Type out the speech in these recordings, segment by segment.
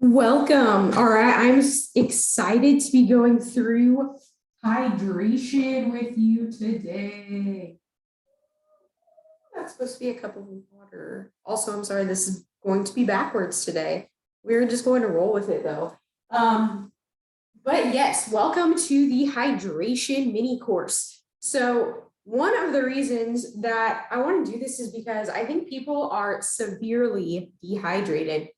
Welcome. All right, excited to be going through hydration with you today. That's supposed to be a cup of water. Also, I'm sorry, this is going to be backwards today. We're just going to roll with it though. Um, but yes, welcome to the hydration mini course. So, one of the reasons that I want to do this is because I think people are severely dehydrated,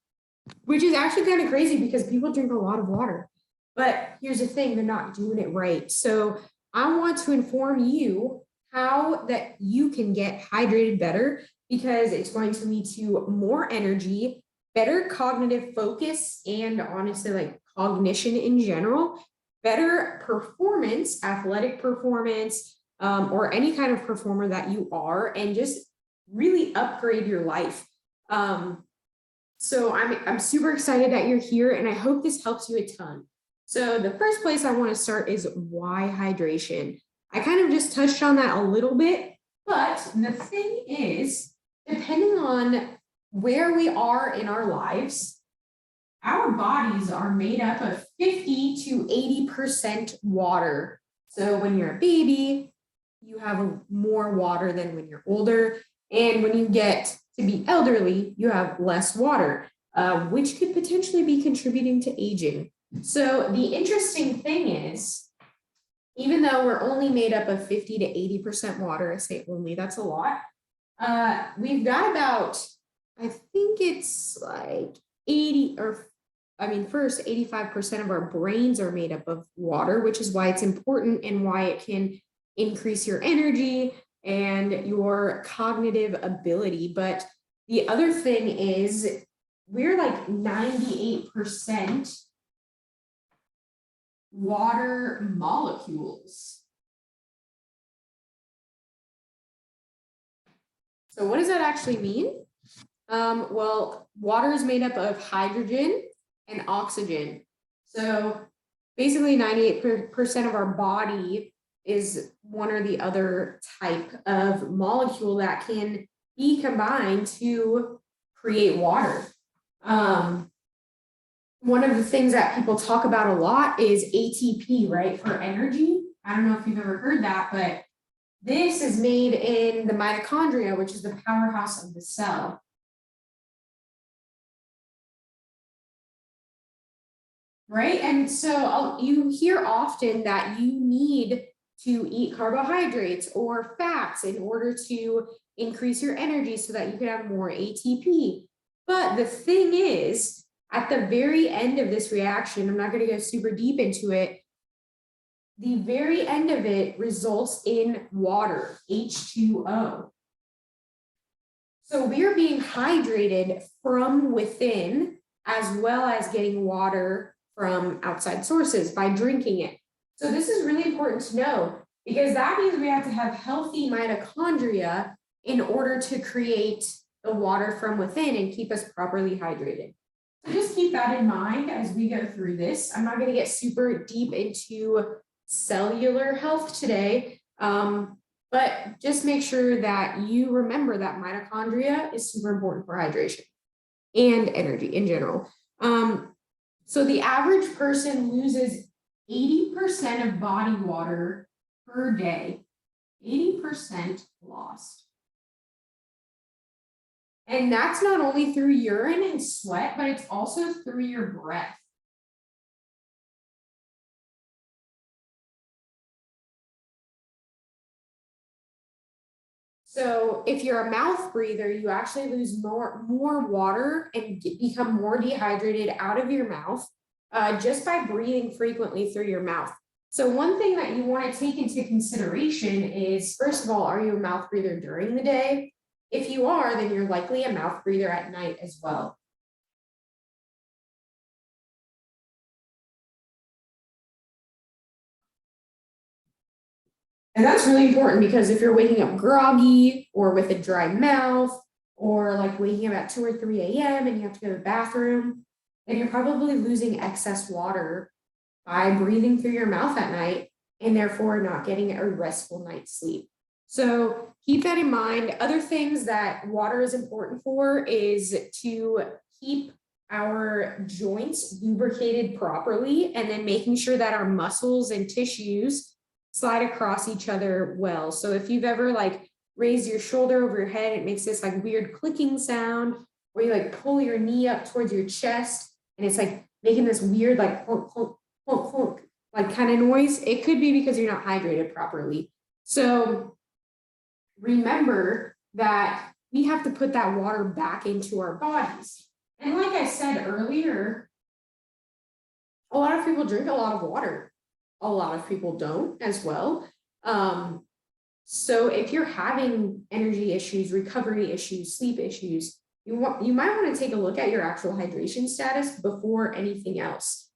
which is actually kind of crazy because people drink a lot of water. But here's the thing, they're not doing it right. So I want to inform you how that you can get hydrated better because it's going to lead to more energy, better cognitive focus, and honestly, like cognition in general, better performance, athletic performance, or any kind of performer that you are, and just really upgrade your life. So I'm super excited that you're here, and I hope this helps you a ton. So the first place I want to start is why hydration. I kind of just touched on that a little bit, but the thing is, depending on where we are in our lives, our bodies are made up of 50 to 80% water. So when you're a baby, you have more water than when you're older. And when you get to be elderly, you have less water, which could potentially be contributing to aging. So the interesting thing is, even though we're only made up of 50 to 80% water, I say only, that's a lot. We've got about, I think it's like 80 or first 85% of our brains are made up of water, which is why it's important and why it can increase your energy and your cognitive ability. But the other thing is we're like 98% water molecules. So what does that actually mean? Well, water is made up of hydrogen and oxygen. So basically 98% of our body is one or the other type of molecule that can be combined to create water. One of the things that people talk about a lot is ATP, right, for energy. I don't know if you've ever heard that, but this is made in the mitochondria, which is the powerhouse of the cell. Right? And so you hear often that you need to eat carbohydrates or fats in order to increase your energy so that you can have more ATP. But the thing is, at the very end of this reaction, I'm not going to go super deep into it. The very end of it results in water, H2O. So we are being hydrated from within as well as getting water from outside sources by drinking it. So this is really important to know because that means we have to have healthy mitochondria in order to create the water from within and keep us properly hydrated. So just keep that in mind as we go through this. I'm not going to get super deep into cellular health today, but just make sure that you remember that mitochondria is super important for hydration and energy in general. So the average person loses 80% of body water per day, 80% lost. And that's not only through urine and sweat, but it's also through your breath. So if you're a mouth breather, you actually lose more water and become more dehydrated out of your mouth just by breathing frequently through your mouth. So one thing that you want to take into consideration is, first of all, are you a mouth breather during the day? If you are, then you're likely a mouth breather at night as well. And that's really important because if you're waking up groggy or with a dry mouth, or like waking up at 2 or 3 a.m. and you have to go to the bathroom, then you're probably losing excess water by breathing through your mouth at night and therefore not getting a restful night's sleep. So keep that in mind. Other things that water is important for is to keep our joints lubricated properly, and then making sure that our muscles and tissues slide across each other well. So if you've ever like raised your shoulder over your head, it makes this like weird clicking sound, or you like pull your knee up towards your chest and it's like making this weird like clunk, clunk, clunk, clunk, like kind of noise. It could be because you're not hydrated properly. So remember that we have to put that water back into our bodies. And like I said earlier, a lot of people drink a lot of water. A lot of people don't as well. So if you're having energy issues, recovery issues, sleep issues, you might want to take a look at your actual hydration status before anything else,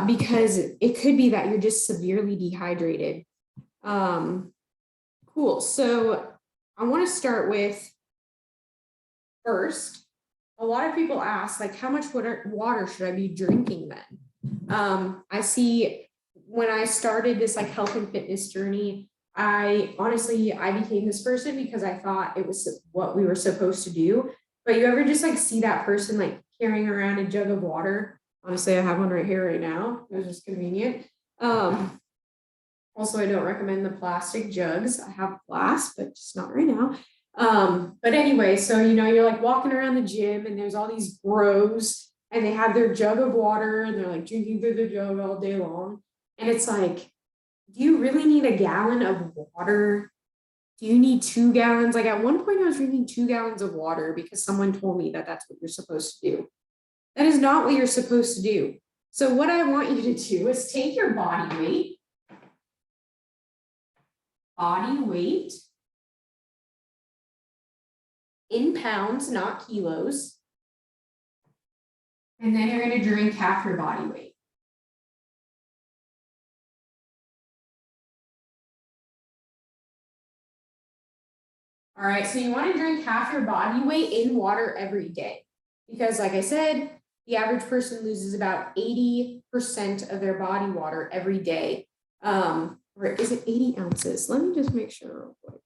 because it could be that you're just severely dehydrated. Cool. So I want to start with first, a lot of people ask, like, how much water should I be drinking then? I see when I started this like health and fitness journey, I became this person because I thought it was what we were supposed to do. But you ever just like see that person like carrying around a jug of water? Honestly, I have one right here right now. It was just convenient. Also, I don't recommend the plastic jugs. I have glass, but just not right now. But anyway, so you're like walking around the gym and there's all these bros and they have their jug of water and they're like drinking through the jug all day long. And it's like, do you really need a gallon of water? Do you need 2 gallons? Like at one point I was drinking 2 gallons of water because someone told me that that's what you're supposed to do. That is not what you're supposed to do. So what I want you to do is take your body weight in pounds, not kilos. And then you're going to drink half your body weight. All right, so you want to drink half your body weight in water every day. Because like I said, the average person loses about 80% of their body water every day. Or is it 80 ounces? Let me just make sure real quick.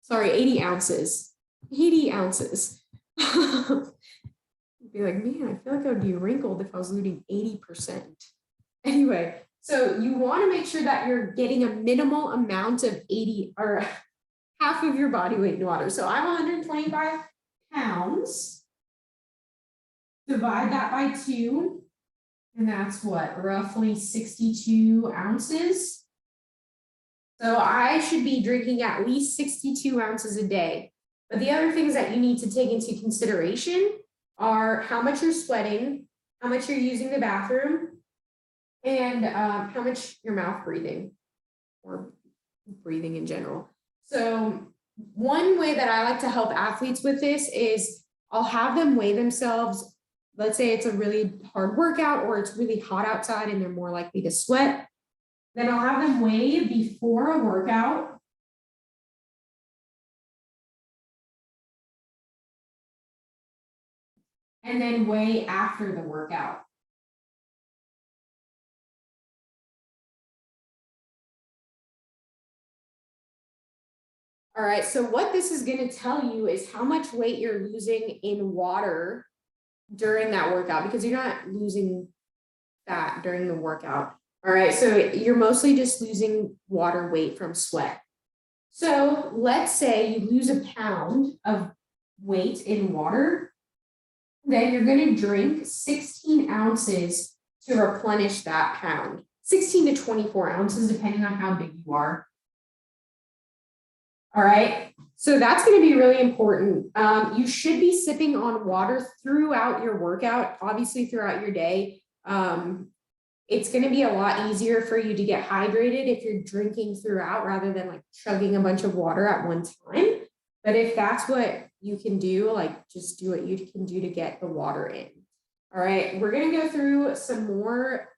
Sorry, 80 ounces. 80 ounces. Be like, man, I feel like I would be wrinkled if I was losing 80%. Anyway, so you want to make sure that you're getting a minimal amount of 80 or half of your body weight in water. So I'm 125 pounds. Divide that by 2. And that's what, roughly 62 ounces. So I should be drinking at least 62 ounces a day. But the other things that you need to take into consideration are how much you're sweating, how much you're using the bathroom, and how much your mouth breathing or breathing in general. So one way that I like to help athletes with this is I'll have them weigh themselves. Let's say it's a really hard workout or it's really hot outside and they're more likely to sweat. Then I'll have them weigh before a workout. And then weigh after the workout. All right, so what this is going to tell you is how much weight you're losing in water during that workout, because you're not losing fat during the workout. All right, so you're mostly just losing water weight from sweat. So let's say you lose a pound of weight in water, then you're going to drink 16 ounces to replenish that pound, 16 to 24 ounces, depending on how big you are. All right, so that's going to be really important. You should be sipping on water throughout your workout, obviously throughout your day. It's going to be a lot easier for you to get hydrated if you're drinking throughout rather than like chugging a bunch of water at one time. But if that's what you can do, like just do what you can do to get the water in. All right, we're going to go through some more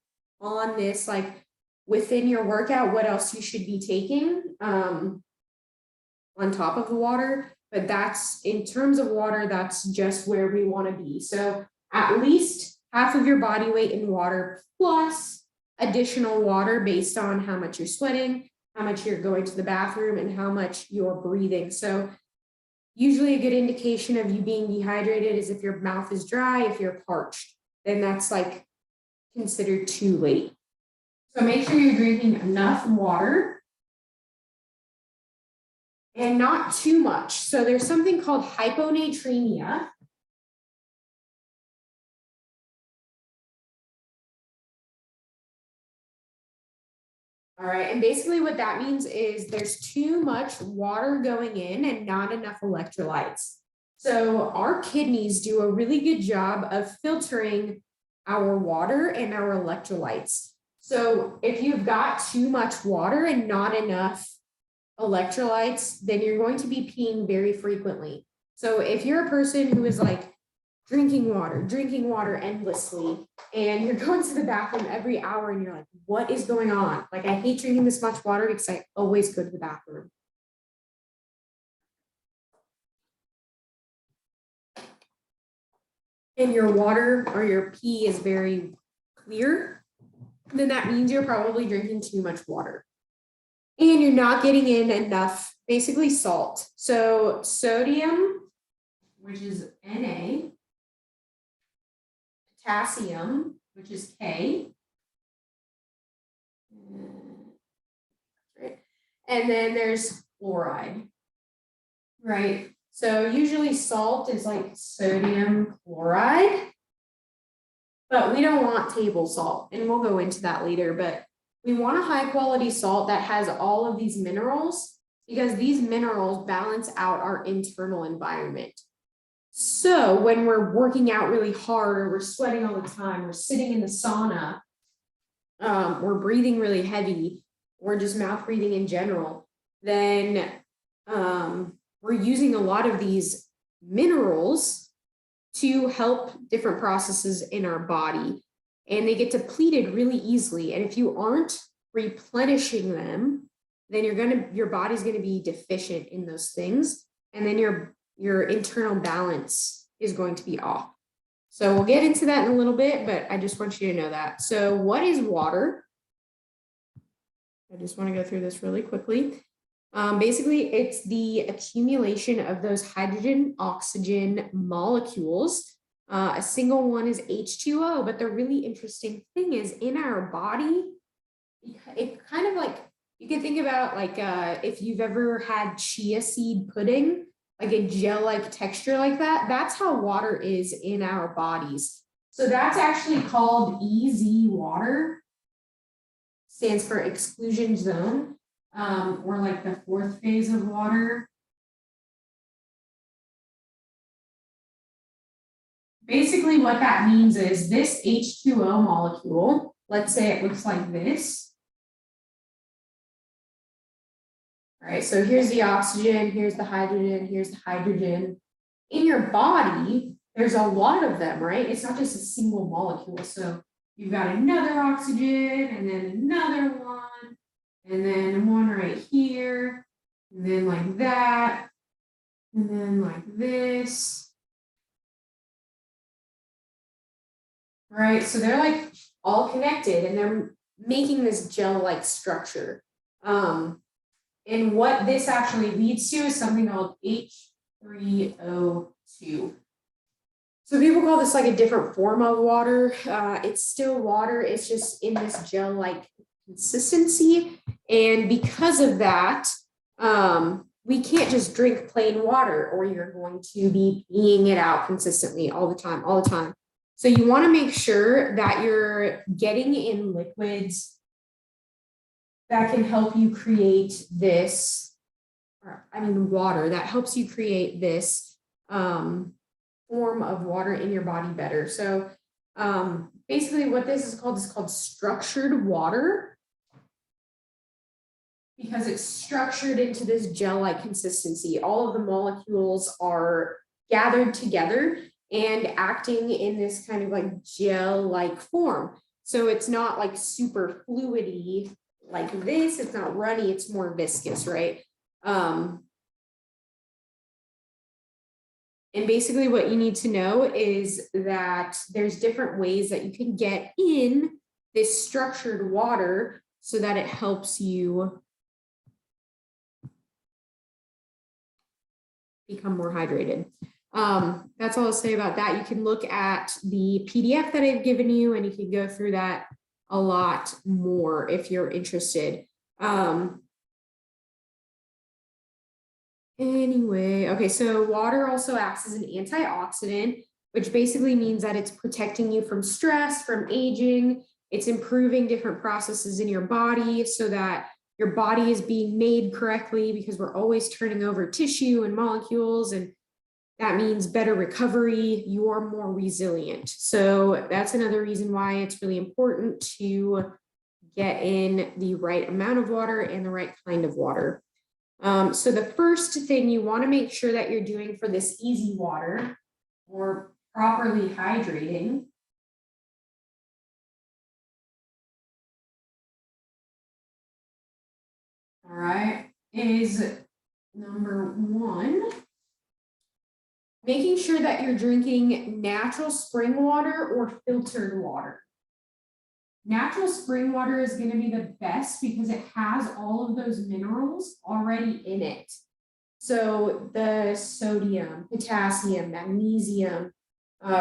on this, like within your workout, what else you should be taking on top of the water. But that's, in terms of water, that's just where we want to be. So at least half of your body weight in water plus additional water based on how much you're sweating, how much you're going to the bathroom, and how much you're breathing. So usually a good indication of you being dehydrated is if your mouth is dry, if you're parched. then that's like considered too late. So make sure you're drinking enough water and not too much. So there's something called hyponatremia. All right, and basically what that means is there's too much water going in and not enough electrolytes. So our kidneys do a really good job of filtering our water and our electrolytes. So if you've got too much water and not enough electrolytes, then you're going to be peeing very frequently. So if you're a person who is like drinking water endlessly, and you're going to the bathroom every hour and you're like, what is going on? Like, I hate drinking this much water because I always go to the bathroom. And your water or your pee is very clear, then that means you're probably drinking too much water. And you're not getting in enough, basically salt. So sodium, which is Na, potassium, which is K, and then there's fluoride, right? So usually salt is like sodium chloride, but we don't want table salt, and we'll go into that later, but we want a high quality salt that has all of these minerals, because these minerals balance out our internal environment. So when we're working out really hard, or we're sweating all the time, we're sitting in the sauna, we're breathing really heavy, or just mouth breathing in general, then we're using a lot of these minerals to help different processes in our body, and they get depleted really easily. And if you aren't replenishing them, then your body's gonna be deficient in those things, and then your internal balance is going to be off. So we'll get into that in a little bit, but I just want you to know that. So what is water? I just want to go through this really quickly. Basically, it's the accumulation of those hydrogen oxygen molecules. A single one is H2O, but the really interesting thing is in our body, it kind of like, you can think about like if you've ever had chia seed pudding, like a gel-like texture like that, that's how water is in our bodies. So that's actually called EZ water, stands for exclusion zone, or like the fourth phase of water. Basically what that means is this H2O molecule, let's say it looks like this. All right, so here's the oxygen, here's the hydrogen, here's the hydrogen. In your body, there's a lot of them, right? It's not just a single molecule. So you've got another oxygen, and then another one, and then one right here, and then like that, and then like this. Right, so they're like all connected, and they're making this gel-like structure. And what this actually leads to is something called H3O2. So people call this like a different form of water. It's still water, it's just in this gel-like consistency. And because of that, we can't just drink plain water, or you're going to be peeing it out consistently all the time. So you want to make sure that you're getting in liquids that can help you create this, water that helps you create this form of water in your body better. So basically what this is called structured water, because it's structured into this gel-like consistency. All of the molecules are gathered together and acting in this kind of like gel-like form. So it's not like super fluidy like this, it's not runny, it's more viscous, right? And basically what you need to know is that there's different ways that you can get in this structured water so that it helps you become more hydrated. That's all I'll say about that. You can look at the PDF that I've given you, and you can go through that a lot more if you're interested. Anyway, okay, so water also acts as an antioxidant, which basically means that it's protecting you from stress, from aging. It's improving different processes in your body so that your body is being made correctly, because we're always turning over tissue and molecules, and that means better recovery. You're more resilient. So that's another reason why it's really important to get in the right amount of water and the right kind of water. So the first thing you want to make sure that you're doing for this easy water, or properly hydrating, all right, is number one, making sure that you're drinking natural spring water or filtered water. Natural spring water is going to be the best because it has all of those minerals already in it. So the sodium, potassium, magnesium,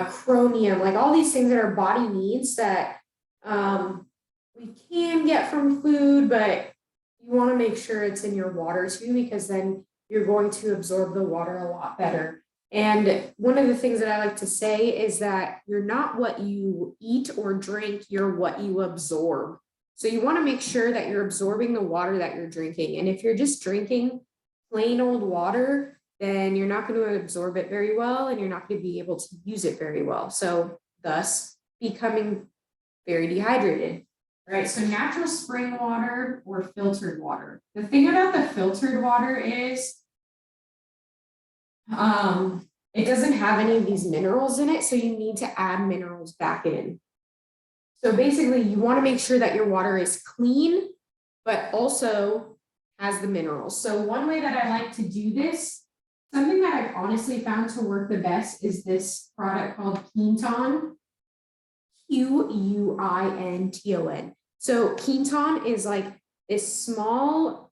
chromium, like all these things that our body needs that we can get from food, but you want to make sure it's in your water too, because then you're going to absorb the water a lot better. And one of the things that I like to say is that you're not what you eat or drink, you're what you absorb. So you want to make sure that you're absorbing the water that you're drinking. And if you're just drinking plain old water, then you're not going to absorb it very well, and you're not going to be able to use it very well. So thus becoming very dehydrated. Right, so natural spring water or filtered water. The thing about the filtered water is it doesn't have any of these minerals in it, so you need to add minerals back in. So basically, you want to make sure that your water is clean, but also has the minerals. So one way that I like to do this, something that I've honestly found to work the best, is this product called Quinton, Quinton. So Quinton is like this small,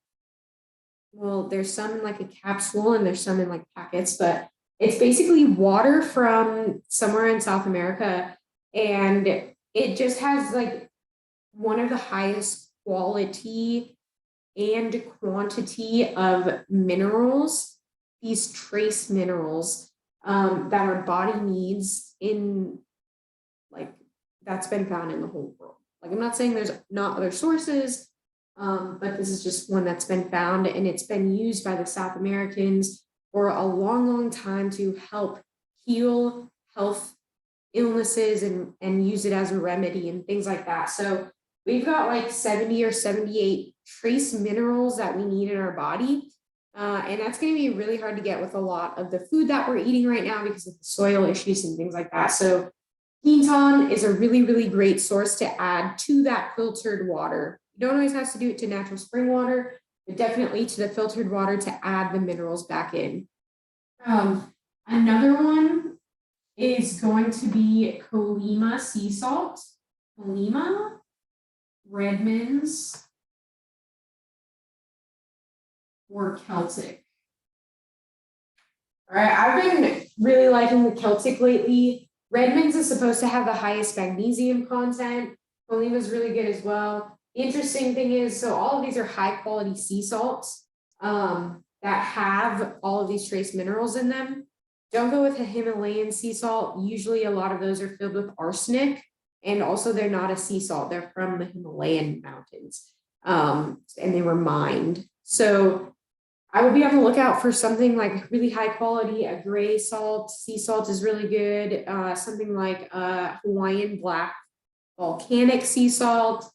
well, there's some in like a capsule and there's some in like packets, but it's basically water from somewhere in South America, and it just has like one of the highest quality and quantity of minerals, these trace minerals that our body needs, in like, that's been found in the whole world. Like, I'm not saying there's not other sources, but this is just one that's been found, and it's been used by the South Americans for a long, long time to help heal health illnesses and use it as a remedy and things like that. So we've got like 70 or 78 trace minerals that we need in our body. And that's going to be really hard to get with a lot of the food that we're eating right now because of the soil issues and things like that. So Quinton is a really, really great source to add to that filtered water. You don't always have to do it to natural spring water, but definitely to the filtered water to add the minerals back in. Another one is going to be Colima sea salt. Colima, Redmond's, or Celtic. All right, I've been really liking the Celtic lately. Redmond's is supposed to have the highest magnesium content. Colima is really good as well. The interesting thing is, so all of these are high quality sea salts that have all of these trace minerals in them. Don't go with a Himalayan sea salt. Usually a lot of those are filled with arsenic, and also they're not a sea salt. They're from the Himalayan mountains, and they were mined. So I would be on the lookout for something like really high quality. A gray salt, sea salt is really good. Something like Hawaiian black volcanic sea salt,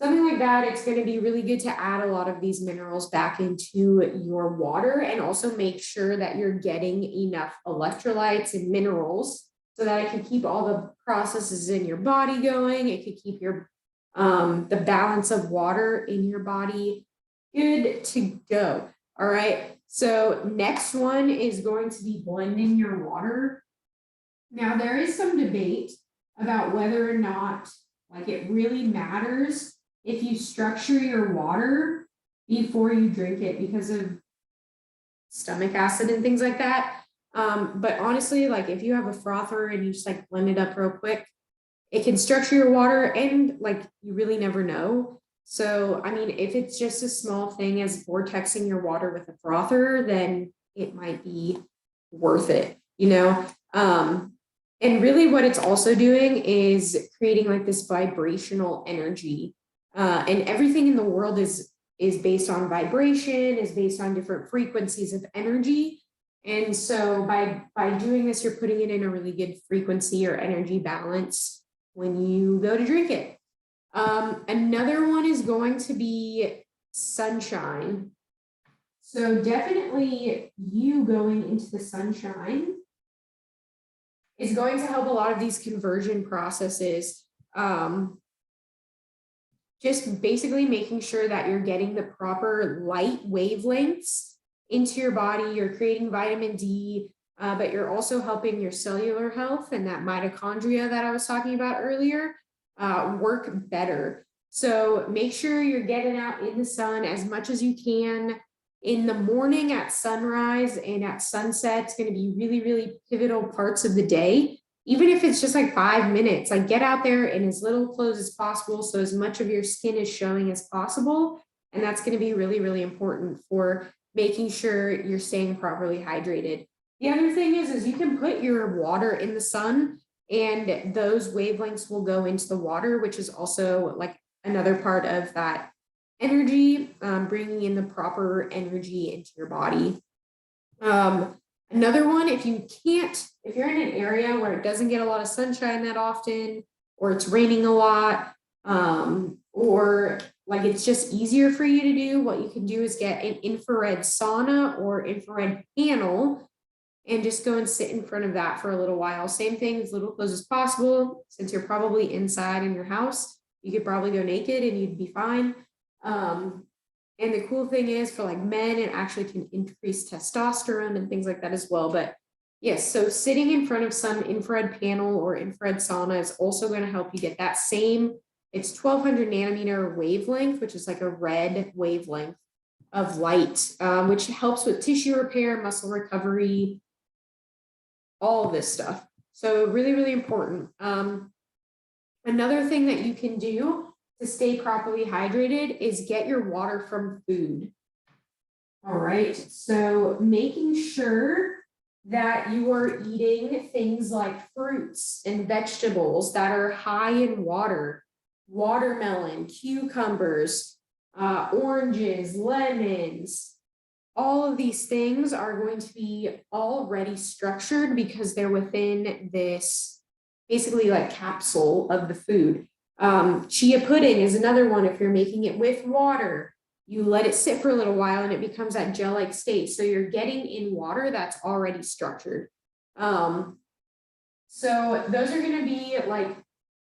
something like that. It's going to be really good to add a lot of these minerals back into your water, and also make sure that you're getting enough electrolytes and minerals so that it can keep all the processes in your body going. It could keep your the balance of water in your body good to go. All right, so next one is going to be blending your water. Now, there is some debate about whether or not like it really matters if you structure your water before you drink it because of stomach acid and things like that. But honestly, like if you have a frother and you just like blend it up real quick, it can structure your water and like you really never know. So, I mean, if it's just a small thing as vortexing your water with a frother, then it might be worth it, you know? And really what it's also doing is creating like this vibrational energy. And everything in the world is based on vibration, is based on different frequencies of energy. And so by doing this, you're putting it in a really good frequency or energy balance when you go to drink it. Another one is going to be sunshine. So definitely you going into the sunshine is going to help a lot of these conversion processes. Just basically making sure that you're getting the proper light wavelengths into your body. You're creating vitamin D, but you're also helping your cellular health and that mitochondria that I was talking about earlier work better. So make sure you're getting out in the sun as much as you can. In the morning at sunrise and at sunset, it's going to be really, really pivotal parts of the day. Even if it's just like 5 minutes, like get out there in as little clothes as possible, so as much of your skin is showing as possible. And that's going to be really, really important for making sure you're staying properly hydrated. The other thing is you can put your water in the sun and those wavelengths will go into the water, which is also like another part of that energy, bringing in the proper energy into your body. Another one, if you're in an area where it doesn't get a lot of sunshine that often, or it's raining a lot, or like it's just easier for you to do, what you can do is get an infrared sauna or infrared panel and just go and sit in front of that for a little while. Same thing, as little clothes as possible. Since you're probably inside in your house, you could probably go naked and you'd be fine. And the cool thing is for like men, it actually can increase testosterone and things like that as well. But yes, so sitting in front of some infrared panel or infrared sauna is also going to help you get that same, it's 1200 nanometer wavelength, which is like a red wavelength of light, which helps with tissue repair, muscle recovery, all of this stuff. So really, really important. Another thing that you can do to stay properly hydrated is get your water from food. All right, so making sure that you are eating things like fruits and vegetables that are high in water, watermelon, cucumbers, oranges, lemons. All of these things are going to be already structured because they're within this basically like capsule of the food. Chia pudding is another one. If you're making it with water, you let it sit for a little while and it becomes that gel-like state. So you're getting in water that's already structured. So those are going to be like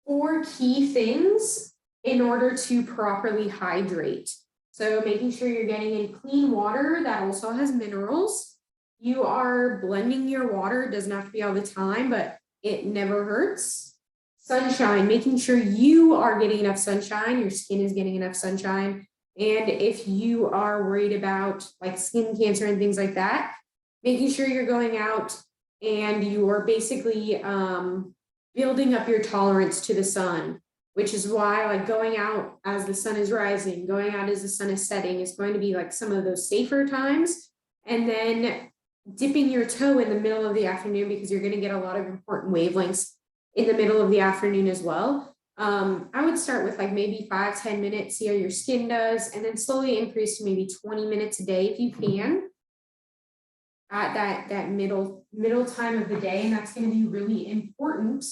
4 key things in order to properly hydrate. So making sure you're getting in clean water that also has minerals. You are blending your water. It doesn't have to be all the time, but it never hurts. Sunshine, making sure you are getting enough sunshine, your skin is getting enough sunshine. And if you are worried about like skin cancer and things like that, making sure you're going out and you are basically building up your tolerance to the sun, which is why like going out as the sun is rising, going out as the sun is setting is going to be like some of those safer times. And then dipping your toe in the middle of the afternoon because you're going to get a lot of important wavelengths in the middle of the afternoon as well. I would start with like maybe 5-10 minutes, see how your skin does, and then slowly increase to maybe 20 minutes a day if you can at that middle time of the day. And that's going to be really important.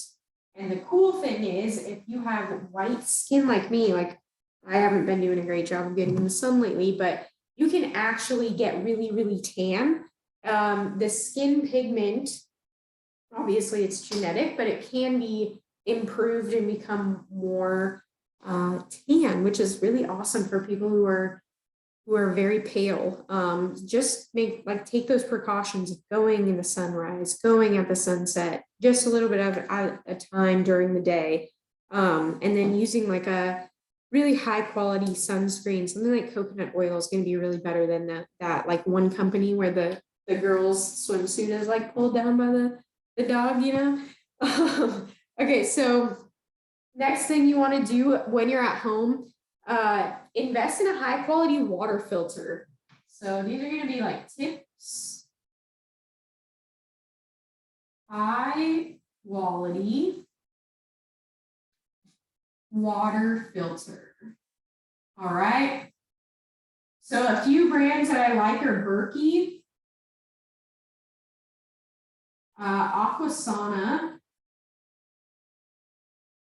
And the cool thing is if you have white skin like me, like I haven't been doing a great job of getting in the sun lately, but you can actually get really, really tan. The skin pigment, obviously it's genetic, but it can be improved and become more tan, which is really awesome for people who are very pale. Just take those precautions of going in the sunrise, going at the sunset, just a little bit of a time during the day. And then using like a really high quality sunscreen, something like coconut oil is going to be really better than that like one company where the the girl's swimsuit is like pulled down by the dog, you know? Okay, so next thing you want to do when you're at home, invest in a high quality water filter. So these are going to be like tips. High quality water filter. All right. So a few brands that I like are Berkey, Aquasana.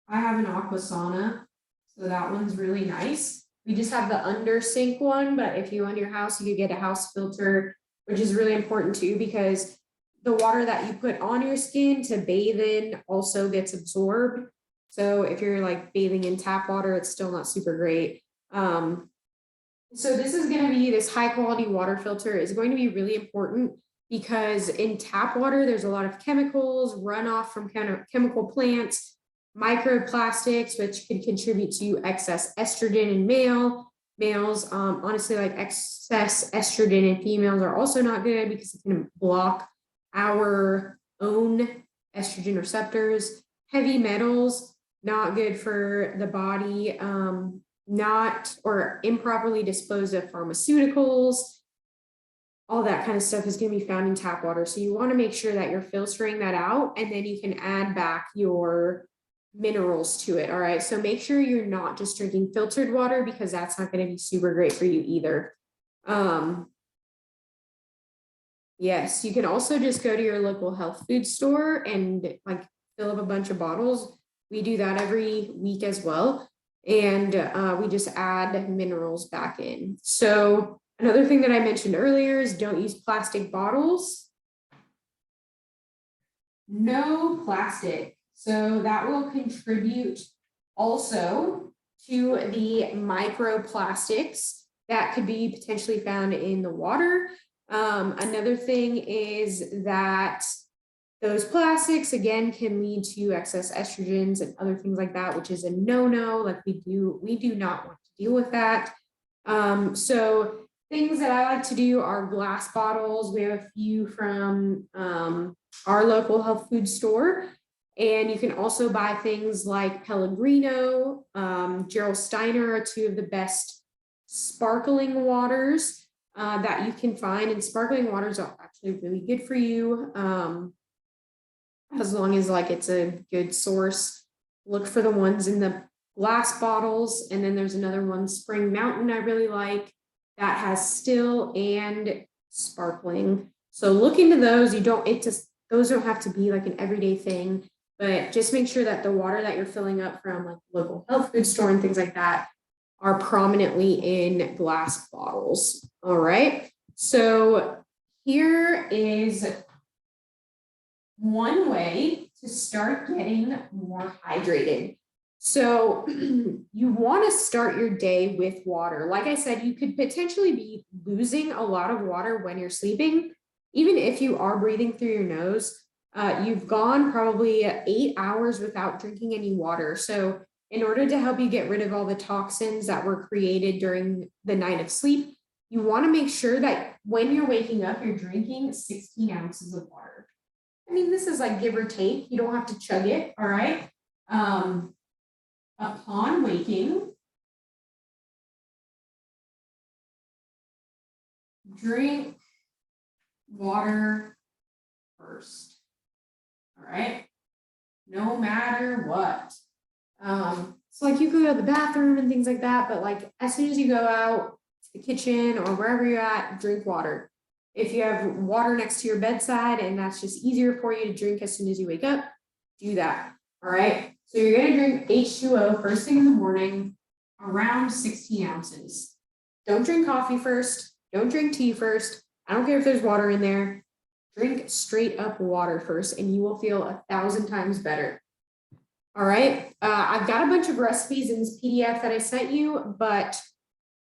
I have an Aquasana, so that one's really nice. We just have the under sink one, but if you own your house, you could get a house filter, which is really important too, because the water that you put on your skin to bathe in also gets absorbed. So if you're like bathing in tap water, it's still not super great. So this is going to be, this high quality water filter is going to be really important because in tap water, there's a lot of chemicals, runoff from kind of chemical plants, microplastics, which can contribute to excess estrogen in males. Honestly, like excess estrogen in females are also not good because it can block our own estrogen receptors. Heavy metals, not good for the body. Not or improperly disposed of pharmaceuticals, all that kind of stuff is going to be found in tap water. So you want to make sure that you're filtering that out, and then you can add back your minerals to it. All right. So make sure you're not just drinking filtered water, because that's not going to be super great for you either. Yes, you can also just go to your local health food store and like fill up a bunch of bottles. We do that every week as well. And we just add minerals back in. So another thing that I mentioned earlier is don't use plastic bottles. No plastic. So that will contribute also to the microplastics that could be potentially found in the water. Another thing is that those plastics, again, can lead to excess estrogens and other things like that, which is a no-no. Like we do not want to deal with that. So things that I like to do are glass bottles. We have a few from our local health food store. And you can also buy things like Pellegrino, Gerald Steiner are two of the best sparkling waters that you can find. And sparkling waters are actually really good for you. As long as like it's a good source. Look for the ones in the glass bottles. And then there's another one, Spring Mountain, I really like, that has still and sparkling. So look into those. Those don't have to be like an everyday thing, but just make sure that the water that you're filling up from like local health food store and things like that are prominently in glass bottles. All right. So here is one way to start getting more hydrated. So you want to start your day with water. Like I said, you could potentially be losing a lot of water when you're sleeping. Even if you are breathing through your nose, you've gone probably 8 hours without drinking any water. So in order to help you get rid of all the toxins that were created during the night of sleep, you want to make sure that when you're waking up, you're drinking 16 ounces of water. I mean, this is like give or take. You don't have to chug it, all right? Upon waking, drink water first, all right? No matter what. So like you could go to the bathroom and things like that, but like as soon as you go out to the kitchen or wherever you're at, drink water. If you have water next to your bedside and that's just easier for you to drink as soon as you wake up, do that. All right. So you're going to drink H2O first thing in the morning, around 16 ounces. Don't drink coffee first. Don't drink tea first. I don't care if there's water in there. Drink straight up water first and you will feel 1,000 times better. All right. I've got a bunch of recipes in this PDF that I sent you, but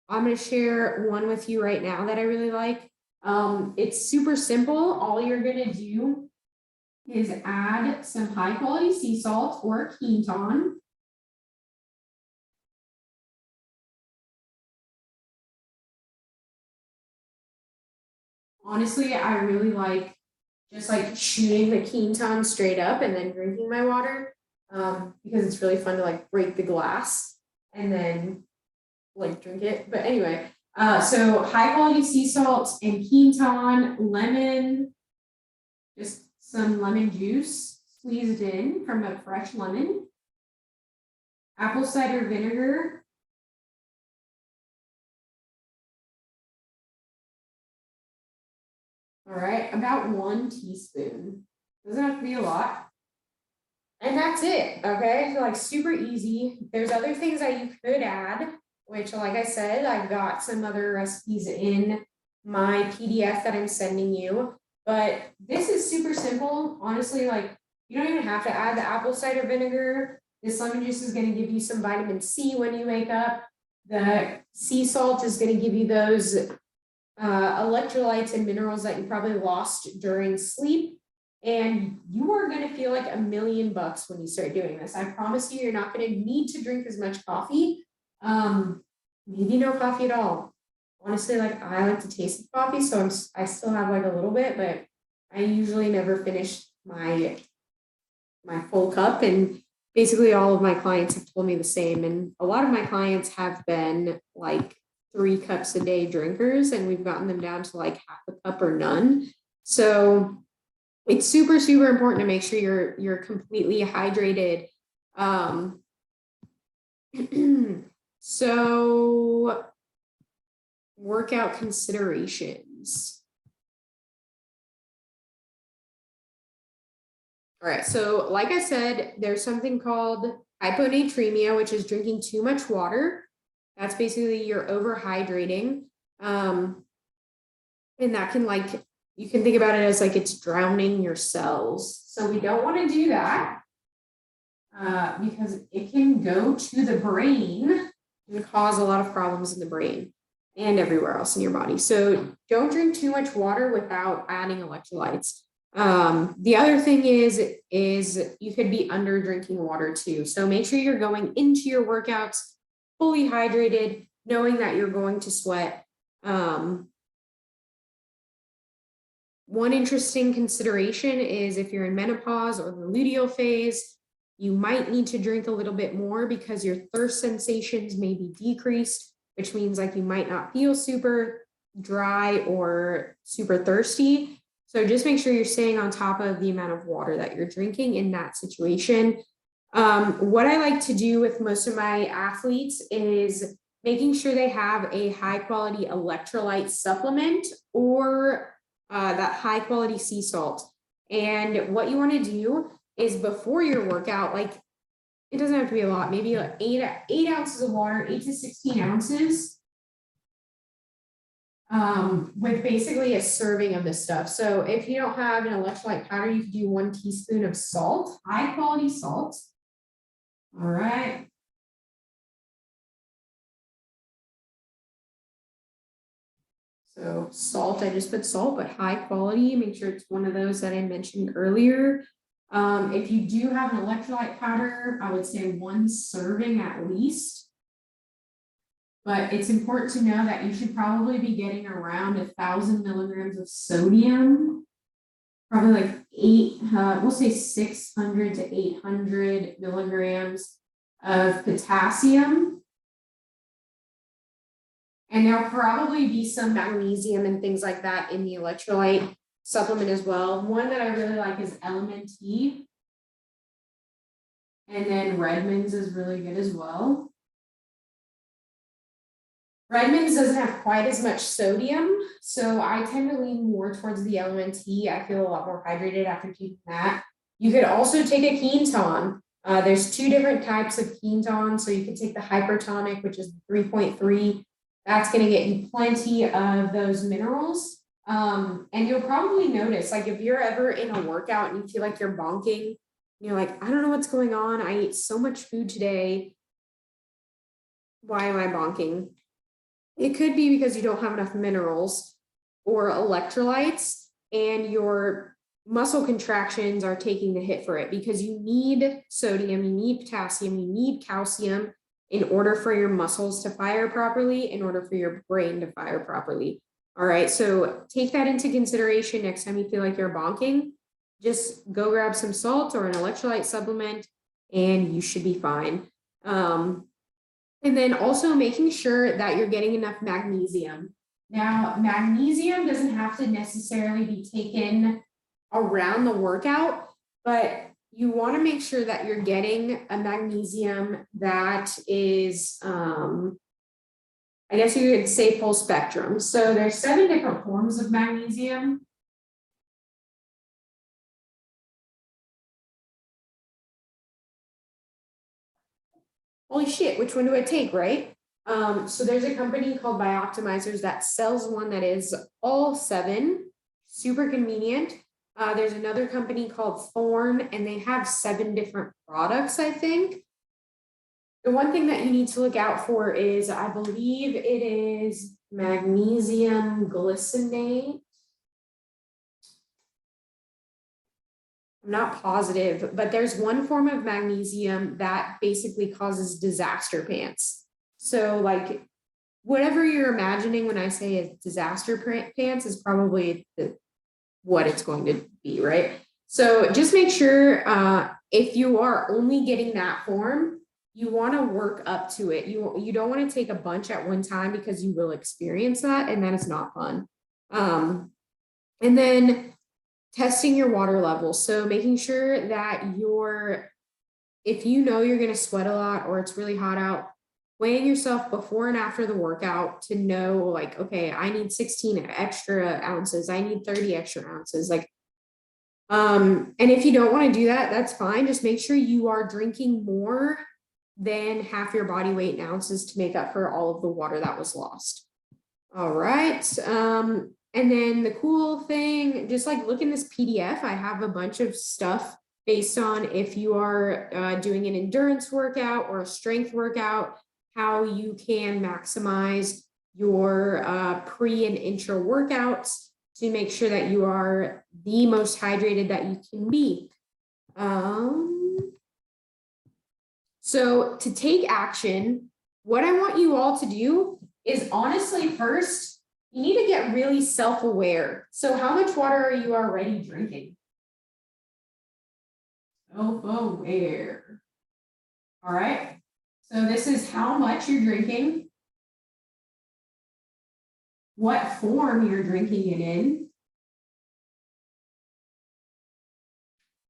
I'm going to share one with you right now that I really like. It's super simple. All you're going to do is add some high quality sea salt or Quinton. honestly, I really like just like shooting the Quinton straight up and then drinking my water, because it's really fun to like break the glass and then like drink it. But anyway, so high quality sea salt and Quinton, lemon, just some lemon juice squeezed in from a fresh lemon, apple cider vinegar, all right, about 1 teaspoon. Doesn't have to be a lot. And that's it, okay? So like super easy. There's other things that you could add, which like I said, I've got some other recipes in my PDF that I'm sending you. But this is super simple. Honestly, like you don't even have to add the apple cider vinegar. This lemon juice is going to give you some vitamin C when you wake up. The sea salt is going to give you those electrolytes and minerals that you probably lost during sleep. And you are going to feel like $1,000,000 when you start doing this. I promise you, you're not going to need to drink as much coffee. Maybe no coffee at all. Honestly, like I like to taste the coffee, so I still have like a little bit, but I usually never finish my full cup. And basically all of my clients have told me the same. And a lot of my clients have been like 3 cups a day drinkers, and we've gotten them down to like half a cup or none. So it's super, super important to make sure you're completely hydrated. So workout considerations. All right, so like I said, there's something called hyponatremia, which is drinking too much water. That's basically you're overhydrating. And that can like, you can think about it as like it's drowning your cells. So we don't want to do that because it can go to the brain and cause a lot of problems in the brain and everywhere else in your body. So don't drink too much water without adding electrolytes. The other thing is you could be under drinking water too. So make sure you're going into your workouts fully hydrated, knowing that you're going to sweat. One interesting consideration is if you're in menopause or the luteal phase, you might need to drink a little bit more because your thirst sensations may be decreased, which means like you might not feel super dry or super thirsty. So just make sure you're staying on top of the amount of water that you're drinking in that situation. What I like to do with most of my athletes is making sure they have a high quality electrolyte supplement or that high quality sea salt. And what you want to do is before your workout, like it doesn't have to be a lot, maybe like 8 ounces of water, 8 to 16 ounces. With basically a serving of this stuff. So if you don't have an electrolyte powder, you can do 1 teaspoon of salt, high quality salt. All right. So salt, I just put salt, but high quality, make sure it's one of those that I mentioned earlier. If you do have an electrolyte powder, I would say 1 serving at least. But it's important to know that you should probably be getting around 1,000 milligrams of sodium, probably like we'll say 600 to 800 milligrams of potassium. And there'll probably be some magnesium and things like that in the electrolyte supplement as well. One that I really like is LMNT. And then Redmond's is really good as well. Redmond's doesn't have quite as much sodium, so I tend to lean more towards the LMNT. I feel a lot more hydrated after taking that. You could also take a Quinton. There's 2 different types of Quinton, so you can take the hypertonic, which is 3.3. That's going to get you plenty of those minerals. And you'll probably notice, like if you're ever in a workout and you feel like you're bonking, you're like, I don't know what's going on. I ate so much food today. Why am I bonking? It could be because you don't have enough minerals or electrolytes and your muscle contractions are taking the hit for it because you need sodium, you need potassium, you need calcium in order for your muscles to fire properly, in order for your brain to fire properly. All right, so take that into consideration next time you feel like you're bonking. Just go grab some salt or an electrolyte supplement and you should be fine. And then also making sure that you're getting enough magnesium. Now, magnesium doesn't have to necessarily be taken around the workout, but you want to make sure that you're getting a magnesium that is, I guess you could say full spectrum. So there's 7 different forms of magnesium. Holy shit, which one do I take, right? So there's a company called Bioptimizers that sells one that is all 7, super convenient. There's another company called Thorn, and they have 7 different products, I think. The one thing that you need to look out for is, I believe it is magnesium glycinate. I'm not positive, but there's one form of magnesium that basically causes disaster pants. So like whatever you're imagining when I say a disaster pants is probably what it's going to be, right? So just make sure if you are only getting that form, you want to work up to it. You don't want to take a bunch at one time because you will experience that and that is not fun. And then testing your water level. So making sure that if you know you're going to sweat a lot or it's really hot out, weighing yourself before and after the workout to know like, okay, I need 16 extra ounces. I need 30 extra ounces. Like, and if you don't want to do that, that's fine. Just make sure you are drinking more than half your body weight in ounces to make up for all of the water that was lost. All right. And then the cool thing, just like look in this PDF, I have a bunch of stuff based on if you are doing an endurance workout or a strength workout, how you can maximize your pre and intra workouts to make sure that you are the most hydrated that you can be. So to take action, what I want you all to do is honestly first, you need to get really self-aware. So how much water are you already drinking? Self-aware. All right. So this is how much you're drinking, what form you're drinking it in.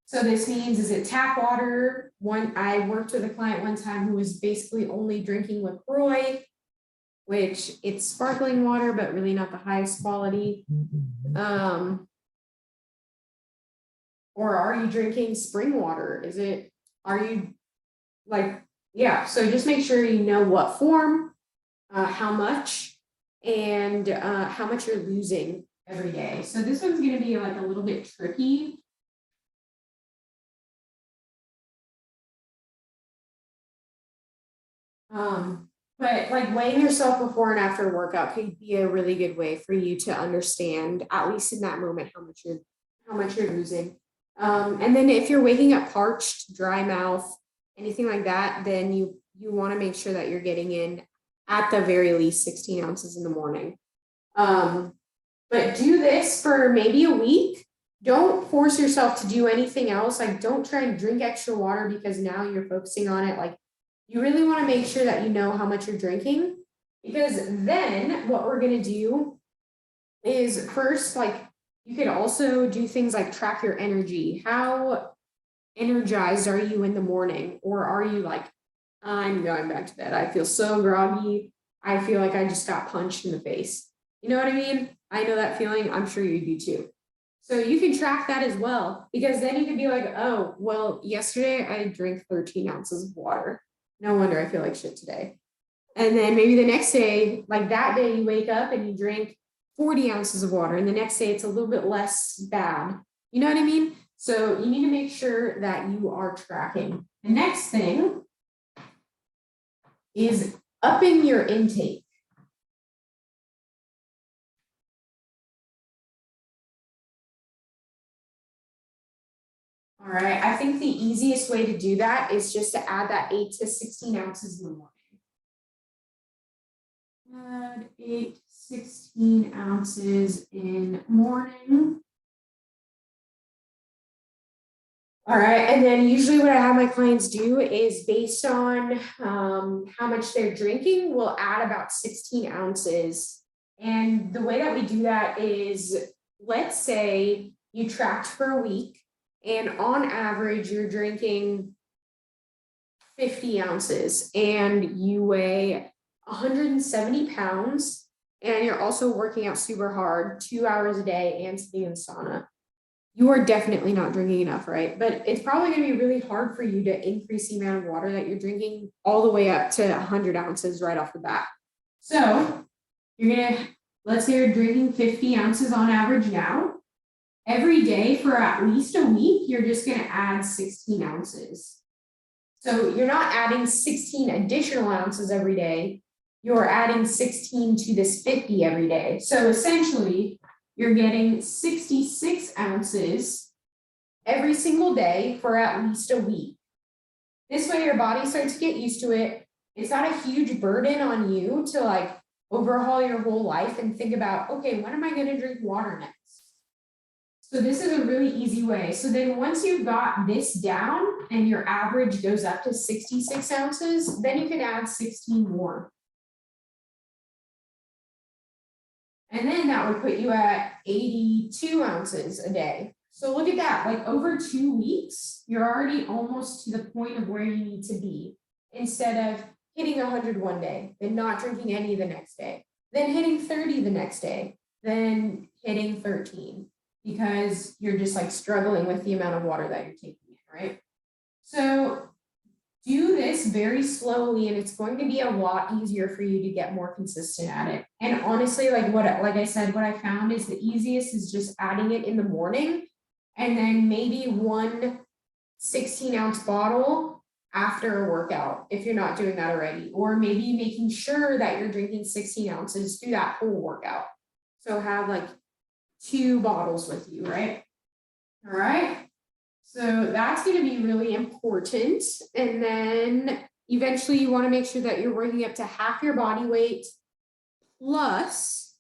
So this means, is it tap water? I worked with a client one time who was basically only drinking LaCroix, which it's sparkling water, but really not the highest quality. Or are you drinking spring water? Are you like, yeah, so just make sure you know what form, how much, and how much you're losing every day. So this one's going to be like a little bit tricky. But like weighing yourself before and after a workout could be a really good way for you to understand, at least in that moment, how much you're losing. And then if you're waking up parched, dry mouth, anything like that, then you want to make sure that you're getting in at the very least 16 ounces in the morning. But do this for maybe a week. Don't force yourself to do anything else. Like don't try and drink extra water because now you're focusing on it. Like you really want to make sure that you know how much you're drinking, because then what we're going to do is first, like you could also do things like track your energy. How energized are you in the morning? Or are you like, I'm going back to bed. I feel so groggy. I feel like I just got punched in the face. You know what I mean? I know that feeling. I'm sure you do too. So you can track that as well, because then you can be like, oh, well, yesterday I drank 13 ounces of water. No wonder I feel like shit today. And then maybe the next day, like that day, you wake up and you drink 40 ounces of water. And the next day it's a little bit less bad. You know what I mean? So you need to make sure that you are tracking. The next thing is upping your intake. All right, I think the easiest way to do that is just to add that 8 to 16 ounces in the morning. Add 8 to 16 ounces in morning. All right, and then usually what I have my clients do is based on how much they're drinking, we'll add about 16 ounces. And the way that we do that is, let's say you tracked for a week, and on average, you're drinking 50 ounces and you weigh 170 pounds, and you're also working out super hard 2 hours a day and sitting in the sauna. You are definitely not drinking enough, right? But it's probably going to be really hard for you to increase the amount of water that you're drinking all the way up to 100 ounces right off the bat. So you're going to, let's say you're drinking 50 ounces on average now. Every day for at least a week, you're just going to add 16 ounces. So you're not adding 16 additional ounces every day. You're adding 16 to this 50 every day. So essentially, you're getting 66 ounces every single day for at least a week. This way your body starts to get used to it. It's not a huge burden on you to like overhaul your whole life and think about, okay, when am I going to drink water next? So this is a really easy way. So then once you've got this down and your average goes up to 66 ounces, then you can add 16 more. And then that would put you at 82 ounces a day. So look at that, like over 2 weeks, you're already almost to the point of where you need to be, instead of hitting 100 one day, then not drinking any the next day, then hitting 30 the next day, then hitting 13, because you're just like struggling with the amount of water that you're taking in, right? So do this very slowly, and it's going to be a lot easier for you to get more consistent at it. And honestly, like I said, what I found is the easiest is just adding it in the morning, and then maybe one 16-ounce bottle after a workout, if you're not doing that already, or maybe making sure that you're drinking 16 ounces through that whole workout. So have like 2 bottles with you, right? All right. So that's going to be really important. And then eventually you want to make sure that you're working up to half your body weight plus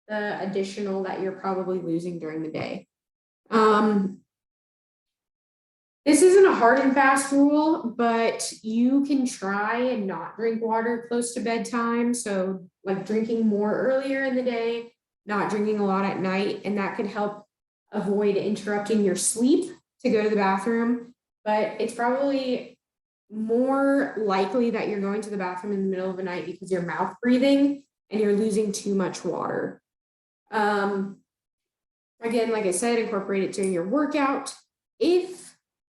the additional that you're probably losing during the day. This isn't a hard and fast rule, but you can try and not drink water close to bedtime. So like drinking more earlier in the day, not drinking a lot at night, and that could help avoid interrupting your sleep to go to the bathroom. But it's probably more likely that you're going to the bathroom in the middle of the night because you're mouth breathing and you're losing too much water. Again, like I said, incorporate it during your workout. If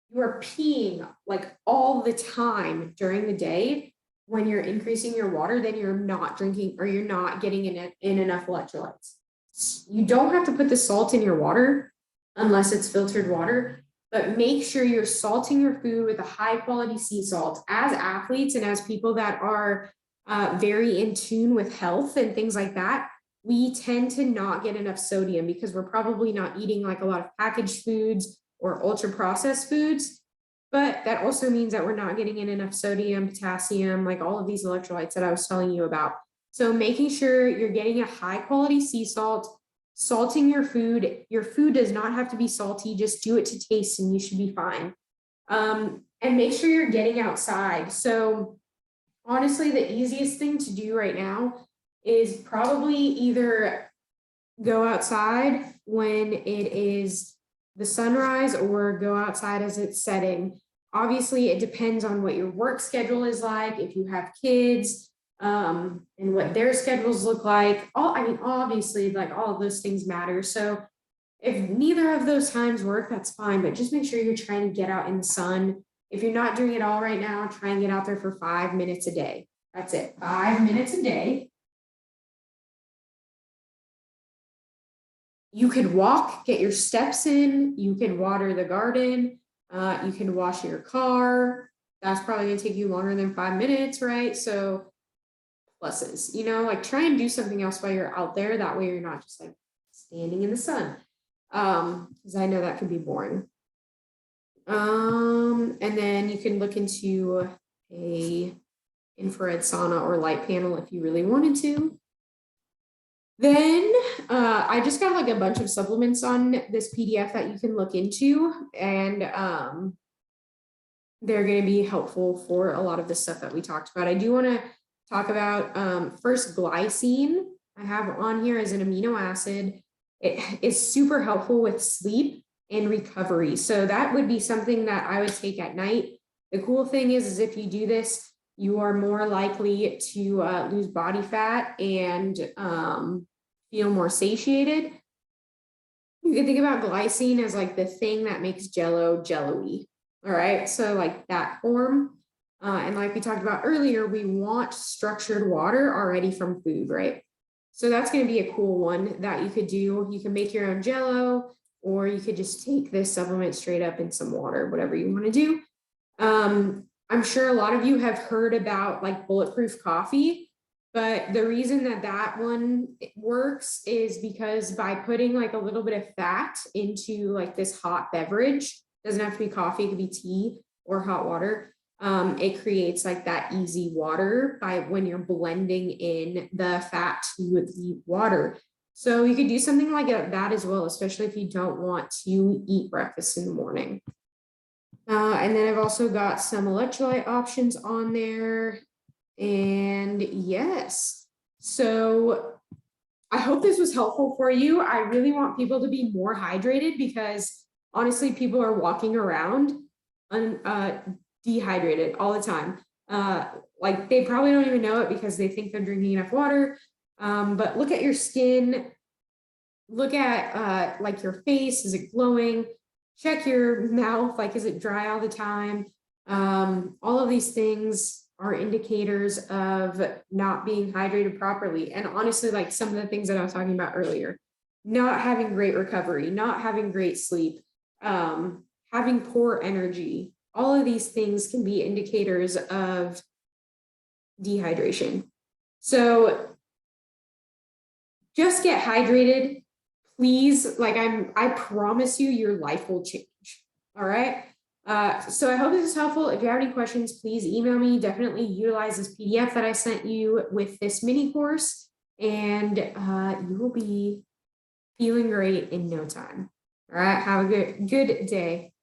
you are peeing like all the time during the day, when you're increasing your water, then you're not drinking, or you're not getting in enough electrolytes. You don't have to put the salt in your water unless it's filtered water, but make sure you're salting your food with a high quality sea salt. As athletes and as people that are very in tune with health and things like that, we tend to not get enough sodium because we're probably not eating like a lot of packaged foods or ultra processed foods. But that also means that we're not getting in enough sodium, potassium, like all of these electrolytes that I was telling you about. So making sure you're getting a high quality sea salt, salting your food. Your food does not have to be salty, just do it to taste and you should be fine. And make sure you're getting outside. So honestly, the easiest thing to do right now is probably either go outside when it is the sunrise or go outside as it's setting. Obviously, it depends on what your work schedule is like, if you have kids, and what their schedules look like. Obviously, like all of those things matter. So if neither of those times work, that's fine, but just make sure you're trying to get out in the sun. If you're not doing it all right now, try and get out there for 5 minutes a day. That's it, 5 minutes a day. You could walk, get your steps in, you can water the garden, you can wash your car. That's probably gonna take you longer than 5 minutes, right? So pluses, like try and do something else while you're out there. That way you're not just like standing in the sun. Because I know that can be boring. And then you can look into a infrared sauna or light panel if you really wanted to. Then I just got like a bunch of supplements on this PDF that you can look into, and they're going to be helpful for a lot of the stuff that we talked about. I do want to talk about first glycine. I have on here as an amino acid. It is super helpful with sleep and recovery. So that would be something that I would take at night. The cool thing is if you do this, you are more likely to lose body fat and feel more satiated. You can think about glycine as like the thing that makes Jello jello-y. All right, so like that form. And like we talked about earlier, we want structured water already from food, right? So that's going to be a cool one that you could do. You can make your own Jello, or you could just take this supplement straight up in some water, whatever you want to do. I'm sure a lot of you have heard about like bulletproof coffee, but the reason that that one works is because by putting like a little bit of fat into like this hot beverage, doesn't have to be coffee, it could be tea or hot water. It creates like that easy water by when you're blending in the fat to the water. So you could do something like that as well, especially if you don't want to eat breakfast in the morning. And then I've also got some electrolyte options on there. And yes, so I hope this was helpful for you. I really want people to be more hydrated because honestly, people are walking around dehydrated all the time. Like they probably don't even know it because they think they're drinking enough water. But look at your skin, look at like your face, is it glowing? Check your mouth, like is it dry all the time? All of these things are indicators of not being hydrated properly. And honestly, like some of the things that I was talking about earlier, not having great recovery, not having great sleep, having poor energy, all of these things can be indicators of dehydration. So just get hydrated, please. Like I promise you, your life will change. All right. So I hope this is helpful. If you have any questions, please email me. Definitely utilize this PDF that I sent you with this mini course, and you will be feeling great in no time. All right. Have a good day.